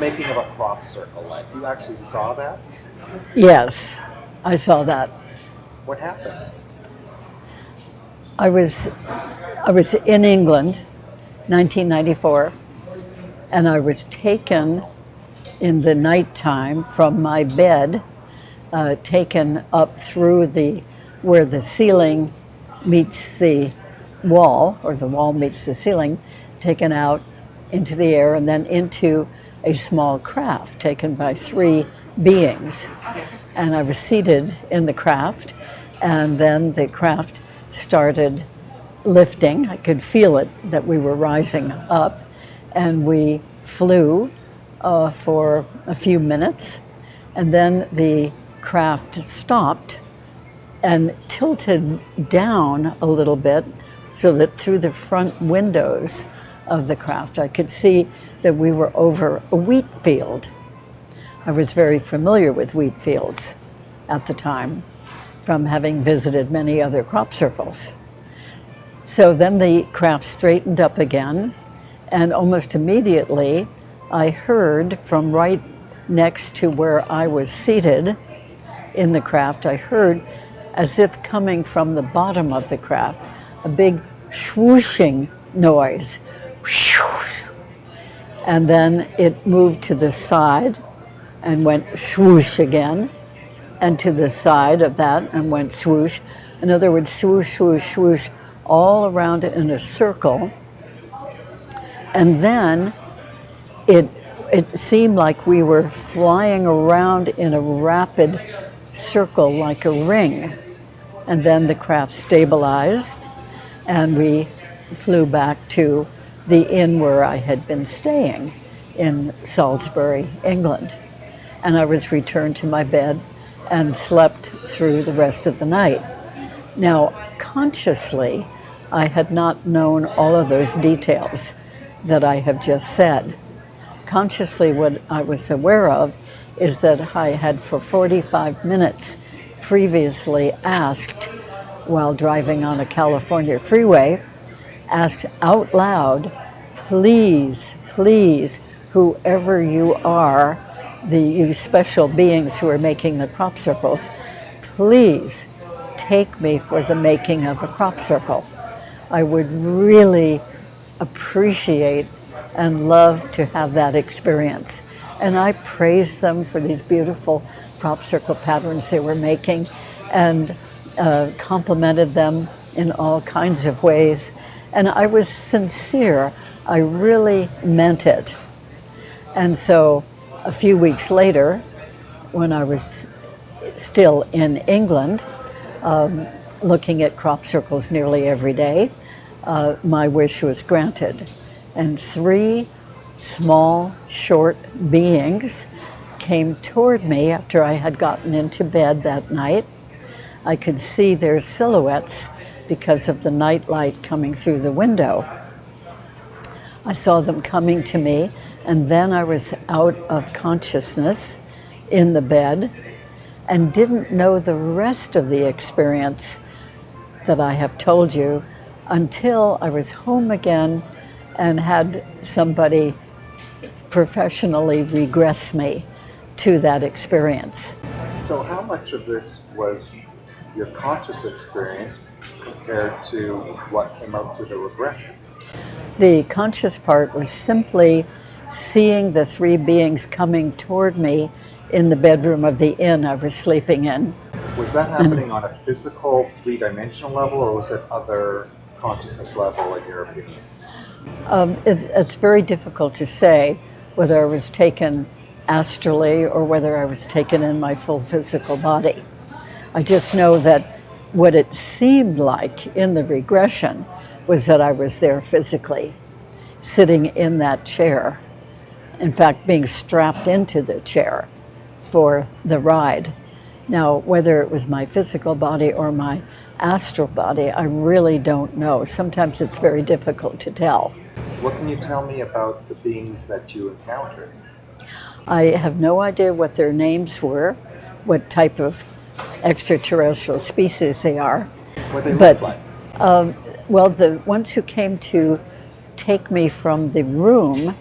making of a crop circle, like you actually saw that? Yes, I saw that. What happened? I was in England, 1994, and I was taken in the nighttime from my bed, taken up through where the ceiling meets the wall, or the wall meets the ceiling, taken out into the air and then into a small craft taken by three beings. And I was seated in the craft, and then the craft started lifting. I could feel it, that we were rising up, and we flew for a few minutes, and then the craft stopped and tilted down a little bit so that through the front windows of the craft I could see that we were over a wheat field. I was very familiar with wheat fields at the time from having visited many other crop circles. So then the craft straightened up again, and almost immediately I heard from right next to where I was seated in the craft, I heard, as if coming from the bottom of the craft, a big swooshing noise. And then it moved to the side and went swoosh again, and to the side of that and went swoosh. In other words, swoosh, swoosh, swoosh, all around it in a circle. And then it seemed like we were flying around in a rapid circle like a ring. And then the craft stabilized, and we flew back to the inn where I had been staying in Salisbury, England. And I was returned to my bed and slept through the rest of the night. Now, consciously, I had not known all of those details that I have just said. Consciously, what I was aware of is that I had for 45 minutes previously asked, while driving on a California freeway, asked out loud, please, please, whoever you are, you special beings who are making the crop circles, please take me for the making of a crop circle. I would really appreciate and love to have that experience. And I praised them for these beautiful crop circle patterns they were making, and complimented them in all kinds of ways. And I was sincere. I really meant it. And so a few weeks later, when I was still in England, looking at crop circles nearly every day, my wish was granted. And three small, short beings came toward me after I had gotten into bed that night. I could see their silhouettes because of the nightlight coming through the window. I saw them coming to me, and then I was out of consciousness in the bed and didn't know the rest of the experience that I have told you until I was home again and had somebody professionally regress me to that experience. So how much of this was your conscious experience compared to what came out through the regression? The conscious part was simply seeing the three beings coming toward me in the bedroom of the inn I was sleeping in. Was that happening on a physical, three-dimensional level, or was it other consciousness level, in your opinion? It's very difficult to say whether I was taken astrally or whether I was taken in my full physical body. I just know that what it seemed like in the regression was that I was there physically, sitting in that chair. In fact, being strapped into the chair for the ride. Now, whether it was my physical body or my astral body, I really don't know. Sometimes it's very difficult to tell. What can you tell me about the beings that you encountered? I have no idea what their names were, what type of extraterrestrial species they are. What they look like? Well, the ones who came to take me from the room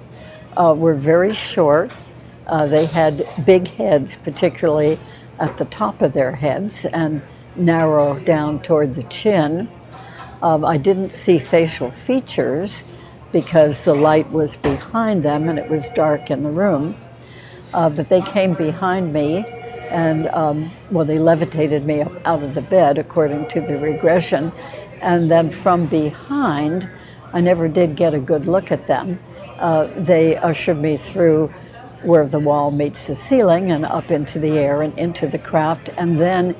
were very short, They had big heads, particularly at the top of their heads, and narrow down toward the chin. I didn't see facial features because the light was behind them and it was dark in the room. But they came behind me and, they levitated me up out of the bed according to the regression. And then from behind, I never did get a good look at them. They ushered me through where the wall meets the ceiling and up into the air and into the craft, and then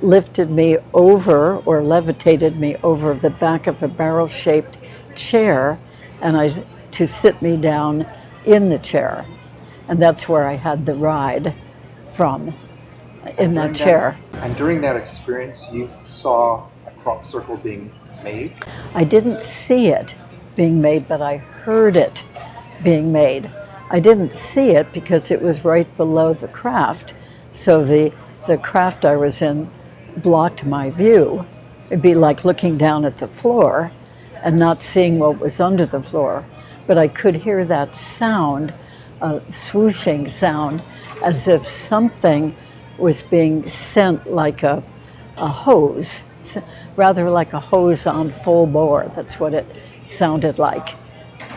lifted me over or levitated me over the back of a barrel-shaped chair to sit me down in the chair. And that's where I had the ride from, in that chair. And during that experience, you saw a crop circle being made? I didn't see it being made, but I heard it being made. I didn't see it because it was right below the craft. So the craft I was in blocked my view. It'd be like looking down at the floor and not seeing what was under the floor. But I could hear that sound, a swooshing sound, as if something was being sent like a hose, rather like a hose on full bore. That's what it sounded like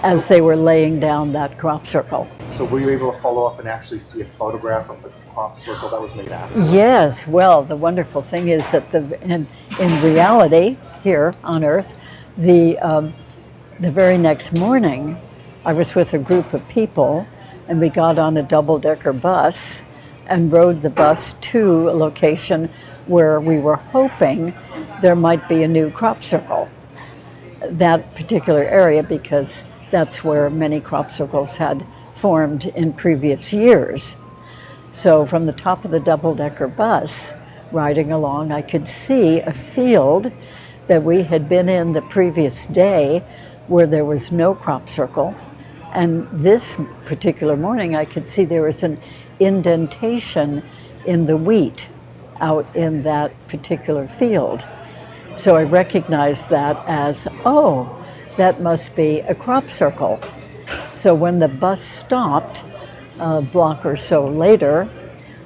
as they were laying down that crop circle. So were you able to follow up and actually see a photograph of the crop circle that was made after? Yes, well, the wonderful thing is that in reality, here on Earth, the very next morning, I was with a group of people, and we got on a double-decker bus and rode the bus to a location where we were hoping there might be a new crop circle. That particular area, because that's where many crop circles had formed in previous years. So from the top of the double-decker bus, riding along, I could see a field that we had been in the previous day where there was no crop circle. And this particular morning, I could see there was an indentation in the wheat out in that particular field. So I recognized that as, that must be a crop circle. So when the bus stopped, a block or so later,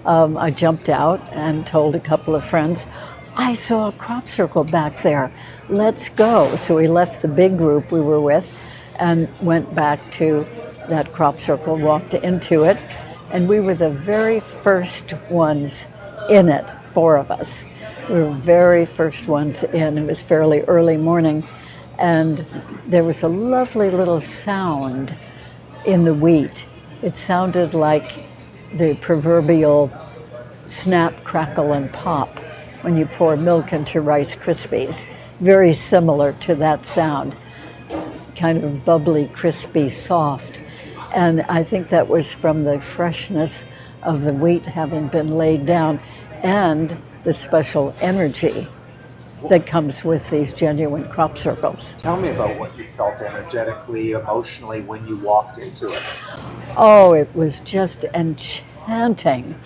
I jumped out and told a couple of friends, I saw a crop circle back there, let's go. So we left the big group we were with and went back to that crop circle, walked into it, and we were the very first ones in it, 4 of us. We were very first ones in. It was fairly early morning, and there was a lovely little sound in the wheat. It sounded like the proverbial snap, crackle, and pop when you pour milk into Rice Krispies. Very similar to that sound, kind of bubbly, crispy, soft. And I think that was from the freshness of the wheat having been laid down and the special energy that comes with these genuine crop circles. Tell me about what you felt energetically, emotionally when you walked into it. Oh, it was just enchanting.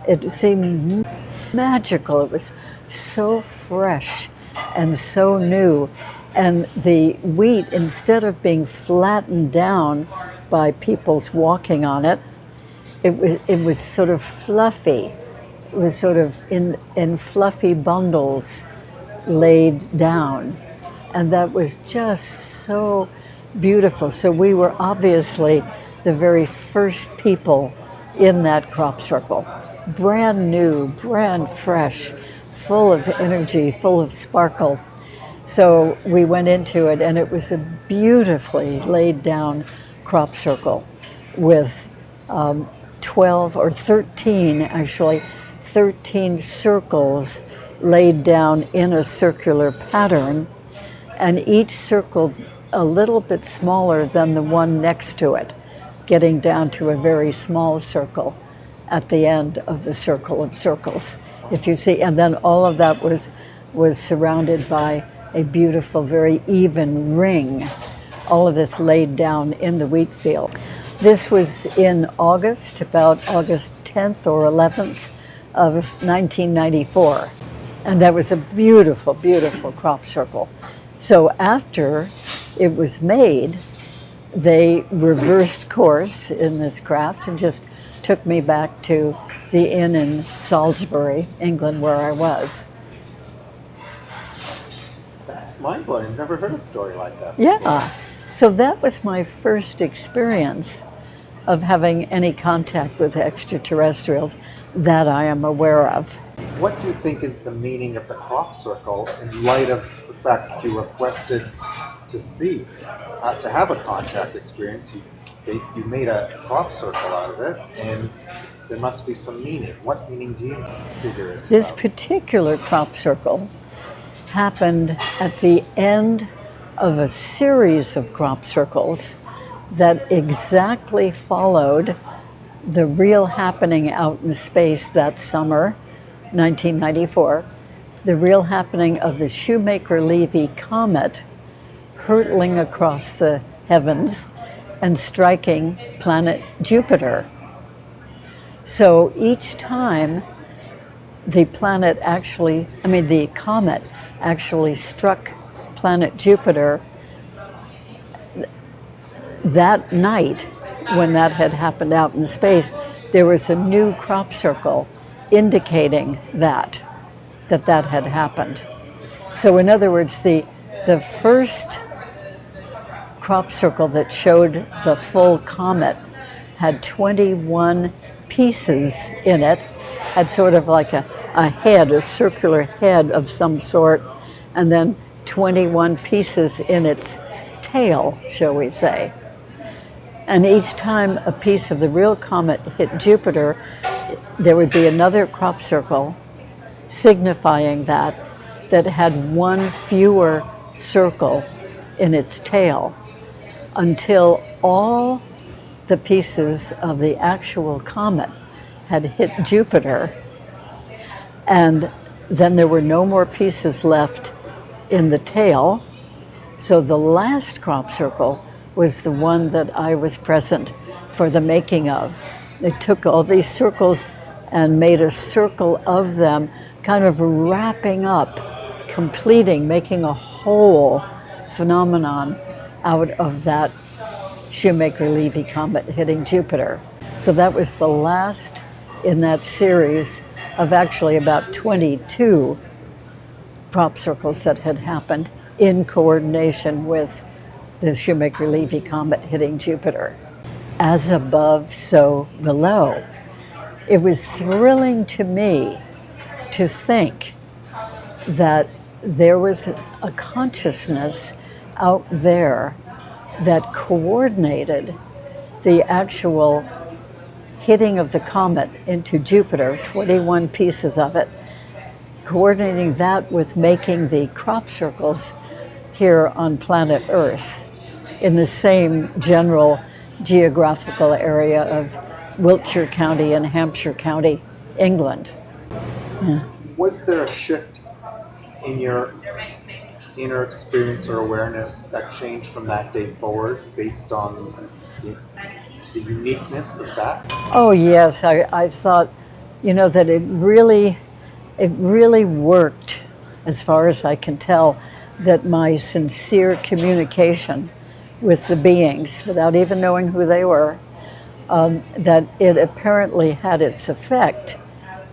It seemed magical. It was so fresh and so new. And the wheat, instead of being flattened down by people's walking on it, it was sort of fluffy. It was sort of in fluffy bundles laid down. And that was just so beautiful. So we were obviously the very first people in that crop circle. Brand new, brand fresh, full of energy, full of sparkle. So we went into it, and it was a beautifully laid down crop circle with 12 or 13, actually, 13 circles laid down in a circular pattern, and each circle a little bit smaller than the one next to it, getting down to a very small circle at the end of the circle of circles, if you see. And then all of that was surrounded by a beautiful, very even ring. All of this laid down in the wheat field. This was in August, about August 10th or 11th of 1994. And that was a beautiful, beautiful crop circle. So after it was made, they reversed course in this craft and just took me back to the inn in Salisbury, England, where I was. That's mind-blowing. I've never heard a story like that. Yeah. So that was my first experience of having any contact with extraterrestrials that I am aware of. What do you think is the meaning of the crop circle in light of the fact that you requested to see, to have a contact experience? You made a crop circle out of it, and there must be some meaning. What meaning do you figure it's This about? particular crop circle happened at the end of a series of crop circles that exactly followed the real happening out in space that summer, 1994, the real happening of the Shoemaker-Levy comet hurtling across the heavens and striking planet Jupiter. So each time the comet actually struck planet Jupiter, that night when that had happened out in space, there was a new crop circle indicating that had happened. So in other words, the first crop circle that showed the full comet had 21 pieces in it, had sort of like a head, a circular head of some sort, and then 21 pieces in its tail, shall we say. And each time a piece of the real comet hit Jupiter, there would be another crop circle signifying that had one fewer circle in its tail, until all the pieces of the actual comet had hit Jupiter, and then there were no more pieces left in the tail. So the last crop circle was the one that I was present for the making of. They took all these circles and made a circle of them, kind of wrapping up, completing, making a whole phenomenon out of that Shoemaker-Levy comet hitting Jupiter. So that was the last in that series of actually about 22 crop circles that had happened in coordination with the Shoemaker-Levy comet hitting Jupiter. As above, so below. It was thrilling to me to think that there was a consciousness out there that coordinated the actual hitting of the comet into Jupiter, 21 pieces of it, coordinating that with making the crop circles here on planet Earth in the same general geographical area of Wiltshire County and Hampshire County, England. Yeah. Was there a shift in your inner experience or awareness that changed from that day forward based on the uniqueness of that? Oh yes, I thought, that it really worked, as far as I can tell, that my sincere communication with the beings, without even knowing who they were, that it apparently had its effect,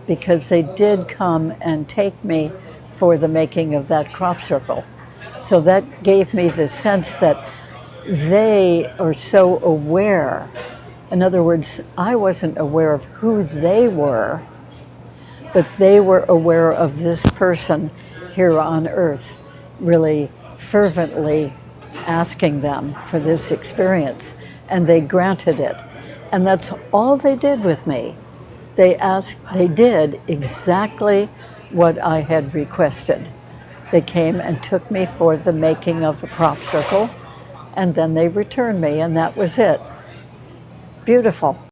because they did come and take me for the making of that crop circle. So that gave me the sense that they are so aware. In other words, I wasn't aware of who they were, but they were aware of this person here on Earth, really fervently asking them for this experience, and they granted it. And that's all they did with me. They did exactly what I had requested. They came and took me for the making of the crop circle, and then they returned me, and that was it. Beautiful.